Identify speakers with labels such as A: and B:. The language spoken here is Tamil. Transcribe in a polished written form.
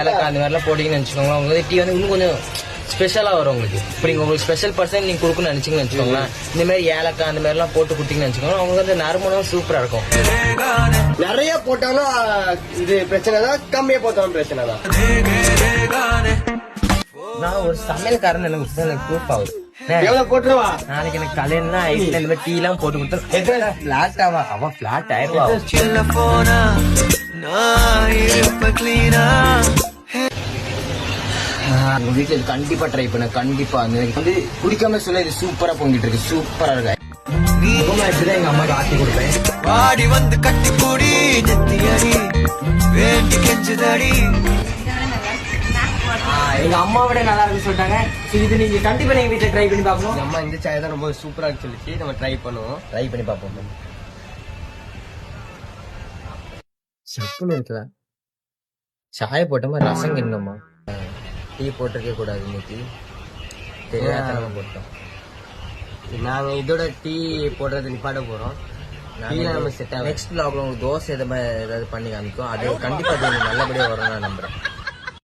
A: ஏலக்காய் அந்த மாதிரிலாம் போட்டீங்கன்னு நினைச்சுக்கோங்களேன், உங்களுக்கு டீ வந்து இன்னும் கொஞ்சம் ஸ்பெஷலா வரும் உங்களுக்கு. இப்ப நீங்க உங்களுக்கு ஸ்பெஷல் பர்சன் நீங்க கொடுக்கணும்னு நினைச்சீங்கன்னு வச்சுக்கோங்களேன், இந்த மாதிரி ஏலக்காய் அந்த மாதிரி எல்லாம் போட்டு கொடுத்தீங்கன்னு வச்சுக்கோங்களேன், உங்களுக்கு வந்து நறுமணம் சூப்பரா இருக்கும்.
B: நிறைய போட்டாலும் இது பிரச்சனை தான், கம்மியா போட்டாலும் பிரச்சனை தான்.
A: நான் ஒரு சமையல்காரன் எனக்கு ப்ரூஃப் ஆகுது.
B: எவ்வளவு போட்டுருவா
A: நாளைக்கு எனக்கு கல்யாணம்னா ஐஸ்ல இந்த மாதிரி டீ எல்லாம் போட்டு கொடுத்தா பிளாட் ஆவா, அவன் பிளாட் ஆயிடுவா. உங்க வீட்டுல இது கண்டிப்பா ட்ரை பண்ண, கண்டிப்பா வந்து குடிக்காம சொல்ல, இது சூப்பரா பொங்கிட்டு இருக்கு, சூப்பரா இருக்கு. இப்படிதான் எங்க அம்மாக்கு ஆட்டி கொடுப்பேன்.
C: வாடி வந்து கட்டி கூடி நெத்தியடி வேண்டி கெஞ்சுதடி.
A: எங்க அம்மாவோட நல்லா இருக்கு சொல்லிட்டாங்க. இது நீங்க கண்டிப்பா எங்க வீட்டுல ட்ரை பண்ணி பாக்கணும்.
B: அம்மா இந்த சாய் தான் ரொம்ப சூப்பரா இருக்கு சொல்லிச்சு, நம்ம ட்ரை பண்ணுவோம்.
A: ட்ரை பண்ணி பாப்போம். சப்புன்னு இருக்குல, சாய போட்டோமா ரசம் கிண்ணமா, டீ போட்டிருக்க கூடாது இன்னைக்கு, தெரியாத போட்டோம்.
B: நாங்க இதோட டீ போடுறது நிப்பாட போறோம்.
A: நெக்ஸ்ட் வ்ளாக்ல உங்களுக்கு தோசை ஏதாவது பண்ணி காமிக்கும். அது கண்டிப்பா அது நல்லபடியா வரும் நான் நம்புறேன்.